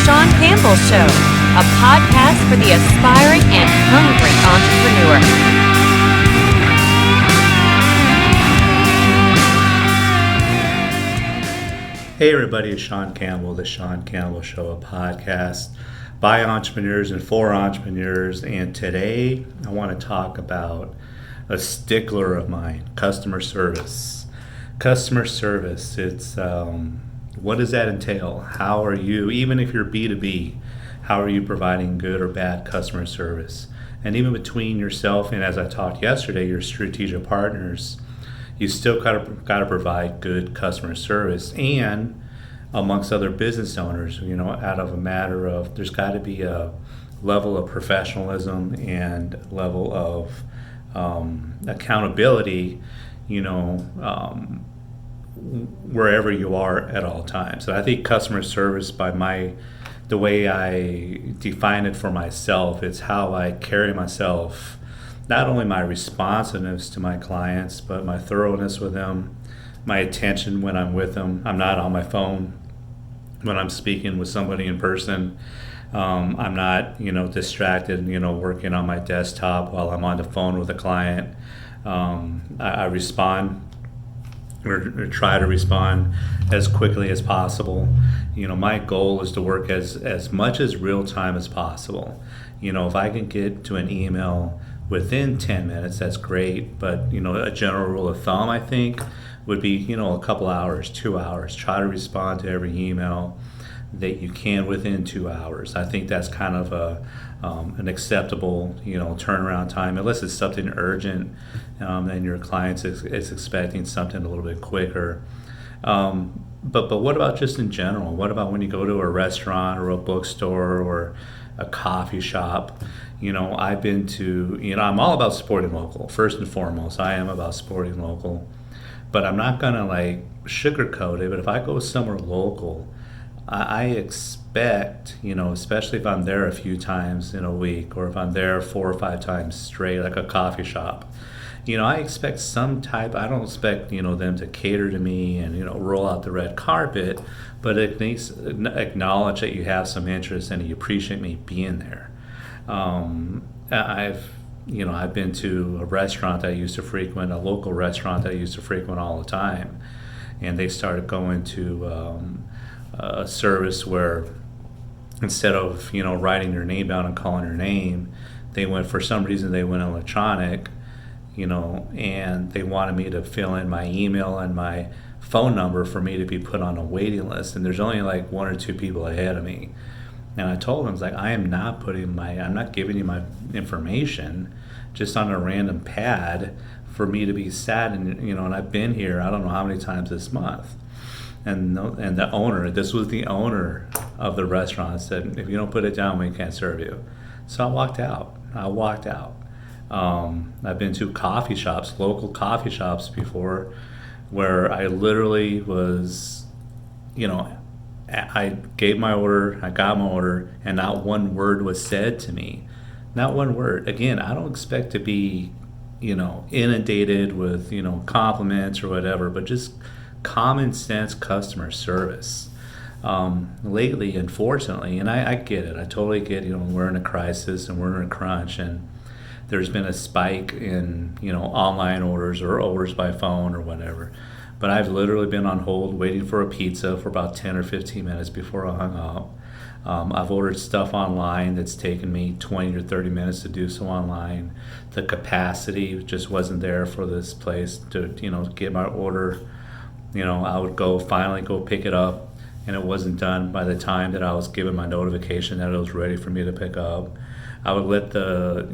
Sean Campbell Show, a podcast for the aspiring and hungry entrepreneur. Hey everybody, it's Sean Campbell, The Sean Campbell Show, a podcast by entrepreneurs and for entrepreneurs. And today I want to talk about a stickler of mine, customer service. Customer service, it's what does that entail? How are you, even if you're B2B, how are you providing good or bad customer service? And even between yourself and, as I talked yesterday, your strategic partners, you still got to provide good customer service. And amongst other business owners, out of a matter of, there's got to be a level of professionalism and level of accountability, wherever you are at all times. So I think customer service, the way I define it for myself, it's how I carry myself, not only my responsiveness to my clients, but my thoroughness with them, my attention when I'm with them. I'm not on my phone when I'm speaking with somebody in person. I'm not, distracted, working on my desktop while I'm on the phone with a client. I respond or try to respond as quickly as possible. My goal is to work as much as real time as possible. If I can get to an email within 10 minutes, that's great. But, a general rule of thumb, I think, would be, a couple hours, 2 hours. Try to respond to every email that you can within 2 hours. I think that's kind of an acceptable, turnaround time, unless it's something urgent and your client is expecting something a little bit quicker. But what about just in general? What about when you go to a restaurant or a bookstore or a coffee shop? I've been to, I'm all about supporting local. First and foremost, I am about supporting local. But I'm not going to sugarcoat it. But if I go somewhere local, I expect, especially if I'm there a few times in a week, or if I'm there 4 or 5 times straight, like a coffee shop, I expect some type. I don't expect, them to cater to me and, roll out the red carpet, but at least acknowledge that you have some interest and you appreciate me being there. I've been to a restaurant that I used to frequent, a local restaurant that I used to frequent all the time, and they started going to a service where instead of writing your name down and calling your name, for some reason they went electronic, and they wanted me to fill in my email and my phone number for me to be put on a waiting list, and there's only 1 or 2 people ahead of me. And I told them, I'm not giving you my information just on a random pad for me to be sat and I've been here I don't know how many times this month. And the owner, this was the owner of the restaurant, said, if you don't put it down, we can't serve you. So I walked out. I've been to coffee shops, local coffee shops before, where I literally was, I gave my order, I got my order, and not one word was said to me. Not one word. Again, I don't expect to be, inundated with, compliments or whatever, but just common sense customer service. Lately, unfortunately, and I get it, I totally get it, we're in a crisis and we're in a crunch, and there's been a spike in, online orders or orders by phone or whatever. But I've literally been on hold waiting for a pizza for about 10 or 15 minutes before I hung up. I've ordered stuff online that's taken me 20 or 30 minutes to do so online. The capacity just wasn't there for this place to, get my order. I would finally go pick it up, and it wasn't done by the time that I was given my notification that it was ready for me to pick up. I would let the,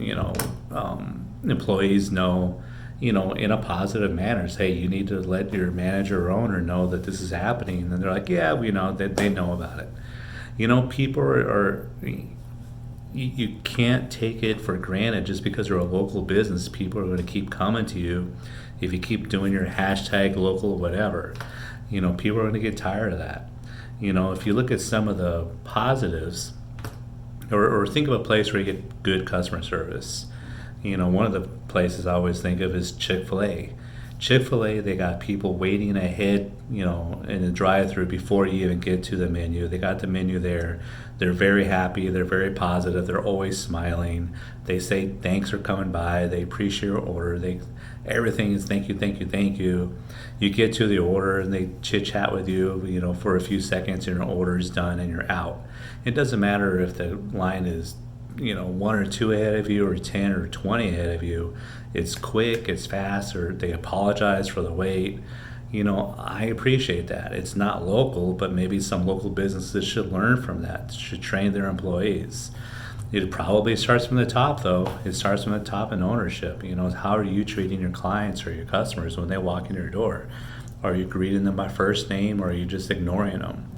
employees know, in a positive manner, say, you need to let your manager or owner know that this is happening. And they're like, yeah, we know that they know about it. People are you can't take it for granted just because you're a local business. People are going to keep coming to you if you keep doing your hashtag local whatever. People are going to get tired of that. If you look at some of the positives, or think of a place where you get good customer service. One of the places I always think of is Chick-fil-A. Chick-fil-A, they got people waiting ahead, in the drive-through before you even get to the menu. They got the menu there. They're very happy. They're very positive. They're always smiling. They say thanks for coming by. They appreciate your order. Everything is thank you, thank you, thank you. You get to the order and they chit-chat with you, for a few seconds, and your order is done and you're out. It doesn't matter if the line is one or two ahead of you or 10 or 20 ahead of you. It's quick, it's fast, or they apologize for the wait. I appreciate that. It's not local, but maybe some local businesses should learn from that, should train their employees. It probably starts from the top, though. It starts from the top in ownership. How are you treating your clients or your customers when they walk in your door? Are you greeting them by first name, or are you just ignoring them?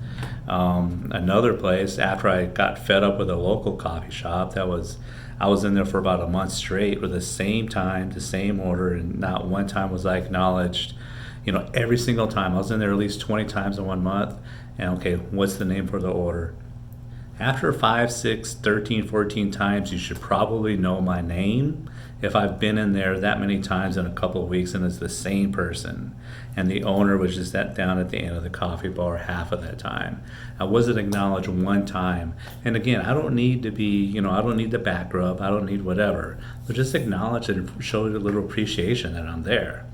Another place, after I got fed up with a local coffee shop, I was in there for about a month straight with the same time, the same order, and not one time was I acknowledged. Every single time. I was in there at least 20 times in 1 month. And okay, what's the name for the order? After 5, 6, 13, 14 times, you should probably know my name if I've been in there that many times in a couple of weeks and it's the same person. And the owner was just down at the end of the coffee bar half of that time. I wasn't acknowledged one time. And again, I don't need to be, I don't need the back rub. I don't need whatever. But just acknowledge and show a little appreciation that I'm there.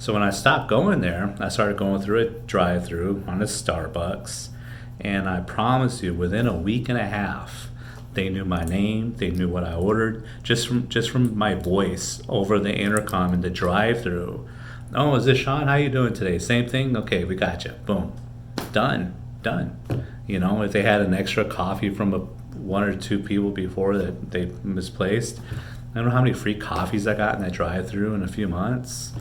So when I stopped going there, I started going through a drive-through on a Starbucks. And I promise you, within a week and a half, they knew my name, they knew what I ordered, just from my voice over the intercom in the drive-thru. Oh, is this Sean? How you doing today? Same thing? Okay, we got you. Boom. Done. If they had an extra coffee from one or two people before that they misplaced, I don't know how many free coffees I got in that drive-thru in a few months.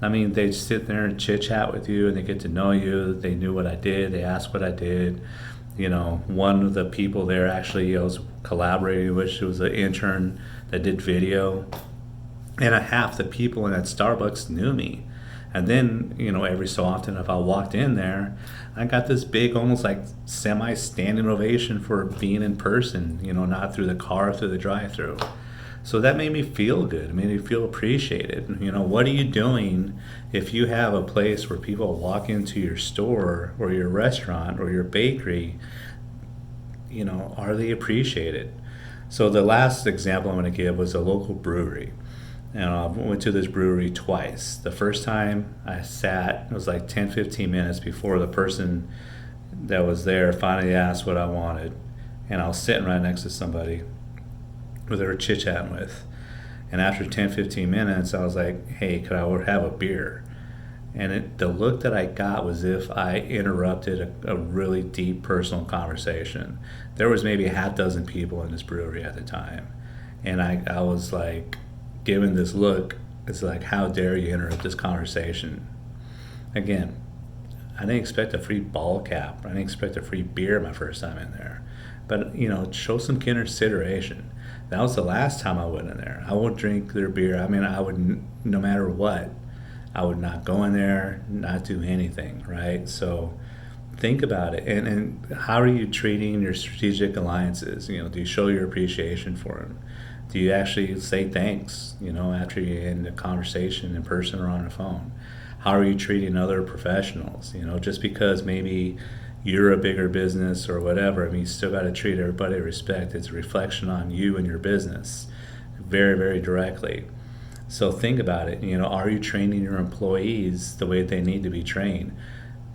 I mean, they sit there and chit-chat with you, and they get to know you. They knew what I did. They asked what I did. One of the people there actually I was collaborating with, she was an intern that did video. And half the people in that Starbucks knew me. And then, every so often, if I walked in there, I got this big, almost like semi-standing ovation for being in person, not through the car, through the drive-thru. So that made me feel good. It made me feel appreciated. What are you doing if you have a place where people walk into your store or your restaurant or your bakery? Are they appreciated? So the last example I'm going to give was a local brewery. And I went to this brewery twice. The first time I sat, it was like 10, 15 minutes before the person that was there finally asked what I wanted. And I was sitting right next to somebody who they were chit-chatting with. And after 10, 15 minutes, I was like, hey, could I have a beer? And the look that I got was if I interrupted a really deep personal conversation. There was maybe a half dozen people in this brewery at the time. And I was like, given this look, it's like, how dare you interrupt this conversation? Again, I didn't expect a free ball cap. I didn't expect a free beer my first time in there. But, show some consideration. That was the last time I went in there. I won't drink their beer. I mean, I would, no matter what, I would not go in there, not do anything, right? So think about it. And how are you treating your strategic alliances? Do you show your appreciation for them? Do you actually say thanks, after you end a conversation in person or on the phone? How are you treating other professionals? Just because maybe you're a bigger business or whatever, you still got to treat everybody with respect. It's a reflection on you and your business very, very directly. So think about it. Are you training your employees the way they need to be trained?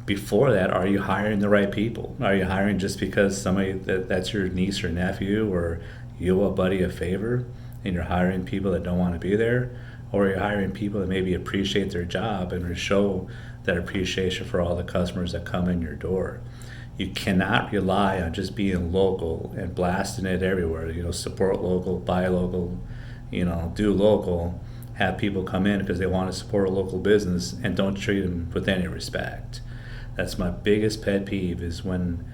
Before that, are you hiring the right people? Are you hiring just because somebody that's your niece or nephew, or you owe a buddy a favor and you're hiring people that don't want to be there? Or are you hiring people that maybe appreciate their job and show that appreciation for all the customers that come in your door? You cannot rely on just being local and blasting it everywhere. Support local, buy local, do local, have people come in because they want to support a local business and don't treat them with any respect. That's my biggest pet peeve, is when,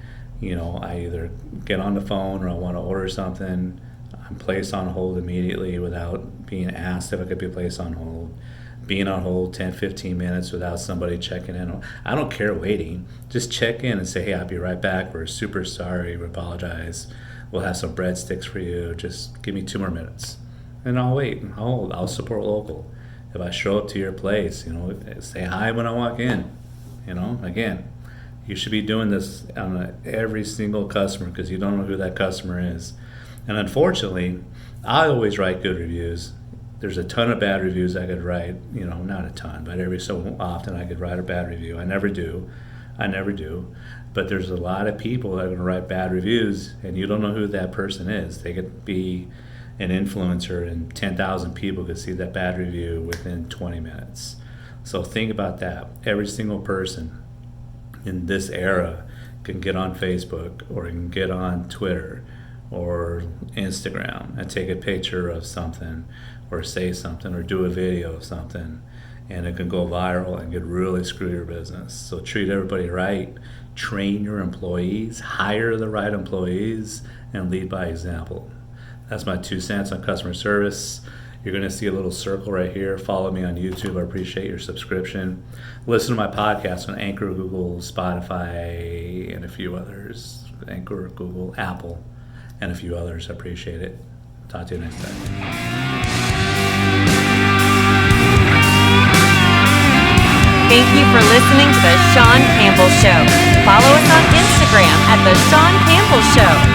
I either get on the phone or I want to order something, I'm placed on hold immediately without being asked if I could be placed on hold. Being on hold 10, 15 minutes without somebody checking in. I don't care waiting. Just check in and say, hey, I'll be right back. We're super sorry. We apologize. We'll have some breadsticks for you. Just give me 2 more minutes. And I'll wait and hold. I'll support local. If I show up to your place, say hi when I walk in. Again, you should be doing this on every single customer because you don't know who that customer is. And unfortunately, I always write good reviews. There's a ton of bad reviews I could write, not a ton, but every so often I could write a bad review. I never do. But there's a lot of people that are going to write bad reviews, and you don't know who that person is. They could be an influencer, and 10,000 people could see that bad review within 20 minutes. So think about that. Every single person in this era can get on Facebook or can get on Twitter or Instagram and take a picture of something or say something or do a video of something, and it can go viral and could really screw your business. So treat everybody right, train your employees, hire the right employees, and lead by example. That's my 2 cents on customer service. You're going to see a little circle right here. Follow me on YouTube. I appreciate your subscription. Listen to my podcast on Anchor, Google, Spotify, and a few others. Anchor, Google, Apple, and a few others. I appreciate it. Talk to you next time. Thank you for listening to The Sean Campbell Show. Follow us on Instagram at The Sean Campbell Show.